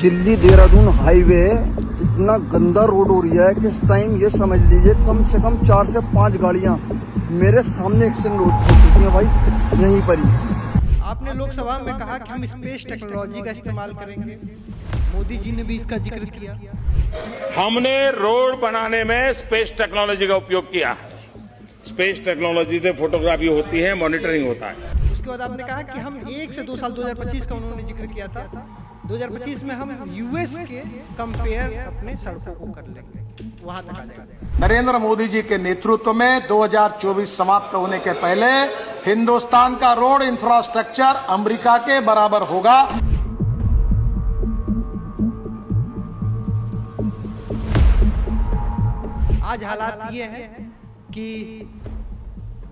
Delhi Dehradun highway इतना गंदा road हो रहा है कि इस टाइम ये समझ लीजिए कम से कम 4 से 5 गाड़ियां मेरे सामने एक्सीडेंट हो चुकी हैं भाई, यहीं पर ही। आपने लोकसभा में कहा कि हम स्पेस टेक्नोलॉजी का इस्तेमाल करेंगे, मोदी जी ने भी इसका जिक्र किया। हमने रोड बनाने में स्पेस टेक्नोलॉजी का उपयोग किया है। स्पेस टेक्नोलॉजी से फोटोग्राफी होती है, मॉनिटरिंग होता है। उसके बाद आपने कहा कि हम 1 से 2 साल 2025 का उन्होंने जिक्र किया था, 2025 में हम यूएस के कंपेयर अपने सड़कों को कर लेंगे, वहां तक आ जाएगा। नरेंद्र मोदी जी के नेतृत्व में 2024 समाप्त होने के पहले हिंदुस्तान का रोड इंफ्रास्ट्रक्चर अमेरिका के बराबर होगा। आज हालात ये है कि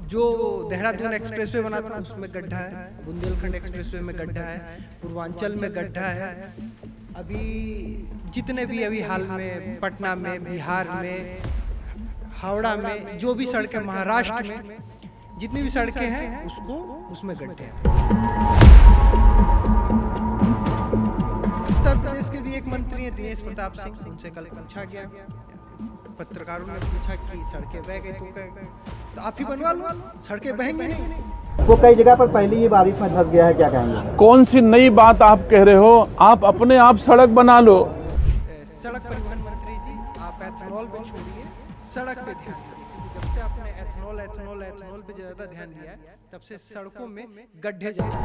जो देहरादून एक्सप्रेसवे बना था उसमें गड्ढा है, बुंदेलखंड एक्सप्रेसवे में गड्ढा है, पूर्वांचल में गड्ढा है। अभी जितने भी अभी हाल में पटना में, बिहार में, हावड़ा में जो भी सड़कें, महाराष्ट्र में जितनी भी सड़कें हैं उसमें गड्ढे हैं। उत्तर प्रदेश के भी एक मंत्री हैं दिनेश प्रताप सिंह, उनसे कल पूछा गया, पत्रकारों ने पूछा कि सड़कें बह गई तो आप ही बनवा लो, सड़कें बहेंगी नहीं। वो कई जगह पर पहले ही बारिश में धंस गया है, क्या कहेंगे? कौन सी नई बात आप कह रहे हो? आप अपने आप सड़क बना लो। सड़क परिवहन मंत्री जी, आप एथेनॉल पे छोड़िए, सड़क पे ध्यान दीजिए, क्योंकि जब से आपने एथेनॉल पे ज्यादा ध्यान दिया है तब से सड़कों में गड्ढे ज्यादा।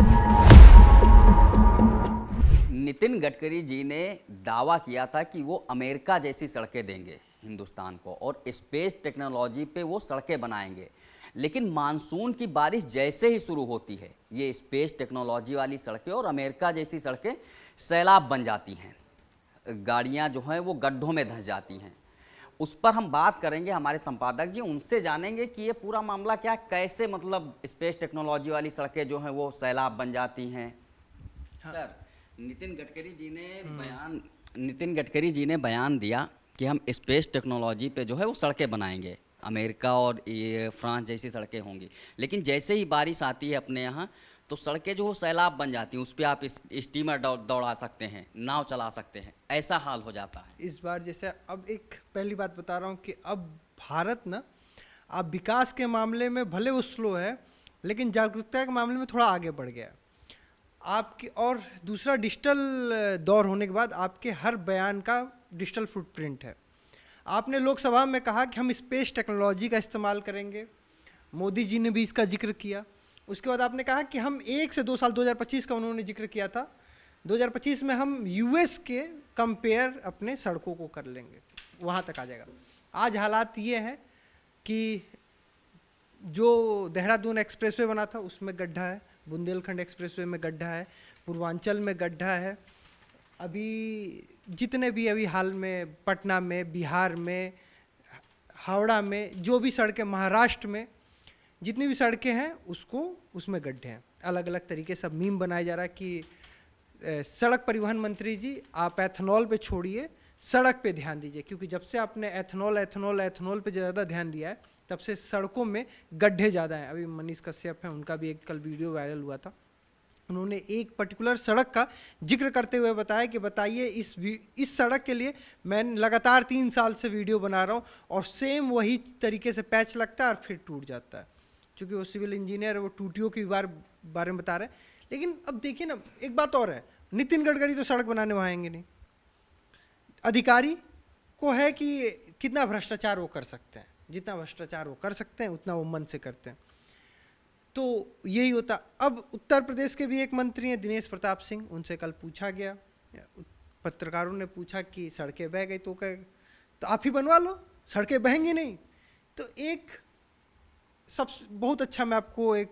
नितिन गडकरी जी ने दावा किया था कि वो अमेरिका जैसी सड़कें देंगे हिंदुस्तान को और स्पेस टेक्नोलॉजी पे वो सड़कें बनाएंगे, लेकिन मानसून की बारिश जैसे ही शुरू होती है ये स्पेस टेक्नोलॉजी वाली सड़कें और अमेरिका जैसी सड़कें सैलाब बन जाती हैं, गाड़ियां जो हैं वो गड्ढों में धंस जाती हैं। उस पर हम बात करेंगे, हमारे संपादक जी उनसे जानेंगे कि ये पूरा मामला क्या, कैसे मतलब स्पेस टेक्नोलॉजी वाली सड़कें जो हैं वो सैलाब बन जाती हैं। हाँ। सर, नितिन गडकरी जी ने बयान दिया कि हम स्पेस टेक्नोलॉजी पे जो है वो सड़कें बनाएंगे, अमेरिका और ये फ्रांस जैसी सड़कें होंगी, लेकिन जैसे ही बारिश आती है अपने यहाँ तो सड़कें जो सैलाब बन जाती हैं, उस पर आप स्टीमर दौड़ा सकते हैं, नाव चला सकते हैं, ऐसा हाल हो जाता है इस बार। जैसे अब एक पहली बात बता रहा हूँ कि अब भारत ना अब विकास के मामले में भले वो स्लो है लेकिन जागरूकता के मामले में थोड़ा आगे बढ़ गया आपकी। और दूसरा, डिजिटल दौर होने के बाद आपके हर बयान का डिजिटल फुटप्रिंट है। आपने लोकसभा में कहा कि हम स्पेस टेक्नोलॉजी का इस्तेमाल करेंगे, मोदी जी ने भी इसका जिक्र किया। उसके बाद आपने कहा कि हम 1 से 2 साल 2025 का उन्होंने जिक्र किया था, 2025 में हम यूएस के कंपेयर अपने सड़कों को कर लेंगे, वहाँ तक आ जाएगा। आज हालात ये हैं कि जो देहरादून एक्सप्रेसवे बना था उसमें गड्ढा है, बुंदेलखंड एक्सप्रेसवे में गड्ढा है, पूर्वांचल में गड्ढा है। अभी जितने भी अभी हाल में पटना में, बिहार में, हावड़ा में जो भी सड़कें, महाराष्ट्र में जितनी भी सड़कें हैं उसमें गड्ढे हैं। अलग अलग तरीके से मीम बनाया जा रहा है कि सड़क परिवहन मंत्री जी आप एथेनॉल पे छोड़िए, सड़क पे ध्यान दीजिए, क्योंकि जब से आपने एथेनॉल पे ज़्यादा ध्यान दिया है तब से सड़कों में गड्ढे ज़्यादा हैं। अभी मनीष कश्यप हैं, उनका भी एक कल वीडियो वायरल हुआ था, उन्होंने एक पर्टिकुलर सड़क का जिक्र करते हुए बताया कि बताइए इस सड़क के लिए मैं लगातार 3 साल से वीडियो बना रहा हूँ और सेम वही तरीके से पैच लगता है और फिर टूट जाता है। चूँकि वो सिविल इंजीनियर है, वो टूटियों के बारे में बता रहे हैं। लेकिन अब देखिए ना, एक बात और है, नितिन गडकरी तो सड़क बनाने वहाँ आएंगे नहीं, अधिकारी को है कि कितना भ्रष्टाचार वो कर सकते हैं, जितना भ्रष्टाचार वो कर सकते हैं उतना वो मन से करते हैं, तो यही होता। अब उत्तर प्रदेश के भी एक मंत्री हैं दिनेश प्रताप सिंह, उनसे कल पूछा गया, पत्रकारों ने पूछा कि सड़कें बह गई तो आप ही बनवा लो, सड़कें बहेंगी नहीं। तो एक सबसे बहुत अच्छा, मैं आपको एक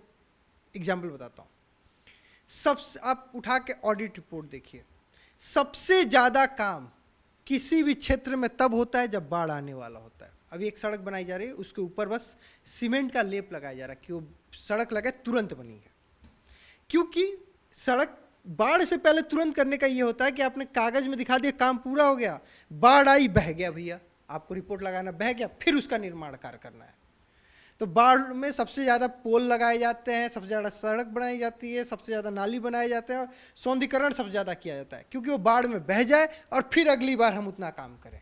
एग्जाम्पल बताता हूँ। आप उठा के ऑडिट रिपोर्ट देखिए, सबसे ज़्यादा काम किसी भी क्षेत्र में तब होता है जब बाढ़ आने वाला होता है। अभी एक सड़क बनाई जा रही है, उसके ऊपर बस सीमेंट का लेप लगाया जा रहा है कि वो सड़क लगे तुरंत बनी है, क्योंकि सड़क बाढ़ से पहले तुरंत करने का ये होता है कि आपने कागज में दिखा दिया काम पूरा हो गया, बाढ़ आई बह गया भैया, आपको रिपोर्ट लगाना बह गया, फिर उसका निर्माण कार्य करना है। तो बाढ़ में सबसे ज़्यादा पोल लगाए जाते हैं, सबसे ज़्यादा सड़क बनाई जाती है, सबसे ज़्यादा नाली बनाए जाते हैं और सौंदर्यीकरण सबसे ज़्यादा किया जाता है, क्योंकि वो बाढ़ में बह जाए और फिर अगली बार हम उतना काम करें।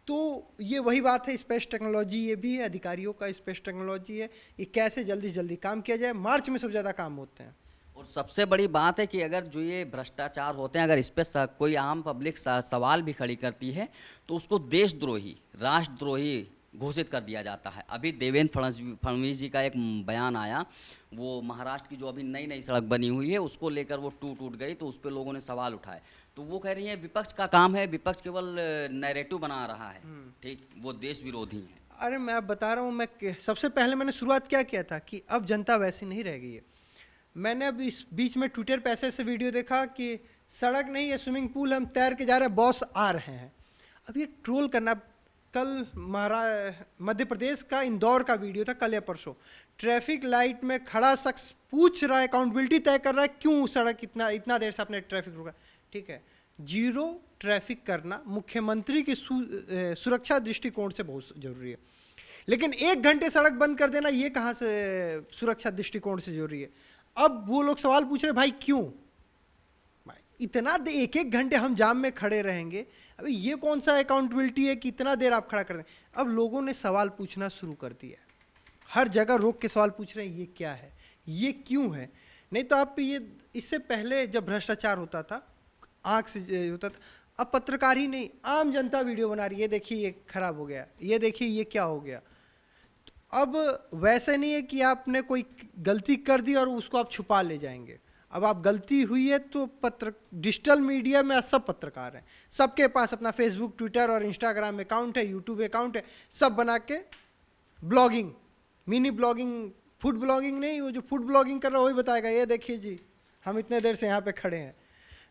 तो ये वही बात है, स्पेस टेक्नोलॉजी ये भी है, अधिकारियों का स्पेस टेक्नोलॉजी है, ये कैसे जल्दी से जल्दी काम किया जाए। मार्च में सबसे ज़्यादा काम होते हैं। और सबसे बड़ी बात है कि अगर जो ये भ्रष्टाचार होते हैं, अगर इस पर कोई आम पब्लिक सवाल भी खड़ी करती है तो उसको देशद्रोही, राष्ट्रद्रोही घोषित कर दिया जाता है। अभी देवेंद्र फडणवीस जी का एक बयान आया, वो महाराष्ट्र की जो अभी नई नई सड़क बनी हुई है उसको लेकर वो टूट गई, तो उस पर लोगों ने सवाल उठाए। तो वो कह रही हैं विपक्ष का काम है, विपक्ष केवल नैरेटिव बना रहा है, ठीक, वो देश विरोधी है। अरे मैं अब बता रहा हूँ, मैं सबसे पहले मैंने शुरुआत क्या किया था कि अब जनता वैसी नहीं रह गई है। मैंने अब इस बीच में ट्विटर पे ऐसे वीडियो देखा कि सड़क नहीं है, स्विमिंग पूल, हम तैर के जा रहे हैं, बॉस आ रहे हैं। अब ये ट्रोल करना, कल मध्य प्रदेश का इंदौर का वीडियो था, कल या परसों, ट्रैफिक लाइट में खड़ा शख्स पूछ रहा है, अकाउंटेबिलिटी तय कर रहा है, क्यों सड़क इतना देर से आपने ट्रैफिक रोका। ठीक है, जीरो ट्रैफिक करना मुख्यमंत्री की सुरक्षा दृष्टिकोण से बहुत जरूरी है, लेकिन 1 घंटे सड़क बंद कर देना ये कहाँ से सुरक्षा दृष्टिकोण से जरूरी है। अब वो लोग सवाल पूछ रहे भाई क्यों, इतना 1-1 घंटे हम जाम में खड़े रहेंगे, अभी ये कौन सा अकाउंटेबिलिटी है कि इतना देर आप खड़ा कर दें। अब लोगों ने सवाल पूछना शुरू कर दिया, हर जगह रोक के सवाल पूछ रहे हैं, ये क्या है, ये क्यों है। नहीं तो आप ये, इससे पहले जब भ्रष्टाचार होता था, आंख से होता था, अब पत्रकार ही नहीं, आम जनता वीडियो बना रही है, ये देखिए ये खराब हो गया, ये देखिए ये क्या हो गया। तो अब वैसे नहीं है कि आपने कोई गलती कर दी और उसको आप छुपा ले जाएंगे। अब आप गलती हुई है तो डिजिटल मीडिया में सब पत्रकार हैं, सबके पास अपना फेसबुक, ट्विटर और इंस्टाग्राम अकाउंट है, यूट्यूब अकाउंट है, सब बना के blogging, mini blogging, food blogging नहीं, वो जो फूड ब्लॉगिंग कर रहा है वही बताएगा, ये देखिए जी हम इतने देर से यहाँ पे खड़े हैं।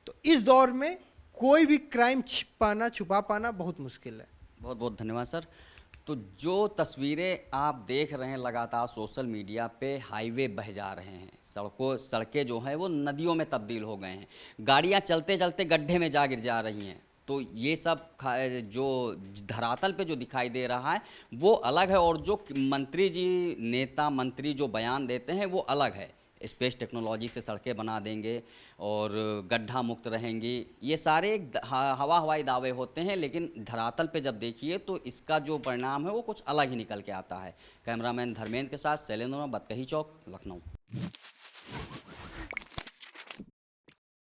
तो इस दौर में कोई भी क्राइम छुपा पाना बहुत मुश्किल है। बहुत बहुत धन्यवाद सर। तो जो तस्वीरें आप देख रहे हैं लगातार सोशल मीडिया पे, हाईवे बह जा रहे हैं, सड़कें जो हैं वो नदियों में तब्दील हो गए हैं, गाड़ियां चलते चलते गड्ढे में जा गिर जा रही हैं। तो ये सब जो धरातल पे जो दिखाई दे रहा है वो अलग है, और जो मंत्री जी, नेता मंत्री जो बयान देते हैं वो अलग है। स्पेस टेक्नोलॉजी से सड़कें बना देंगे और गड्ढा मुक्त रहेंगी, ये सारे हवाई दावे होते हैं, लेकिन धरातल पे जब देखिए तो इसका जो परिणाम है वो कुछ अलग ही निकल के आता है। कैमरामैन धर्मेंद्र के साथ शैलेंद्र, बतकही चौक, लखनऊ।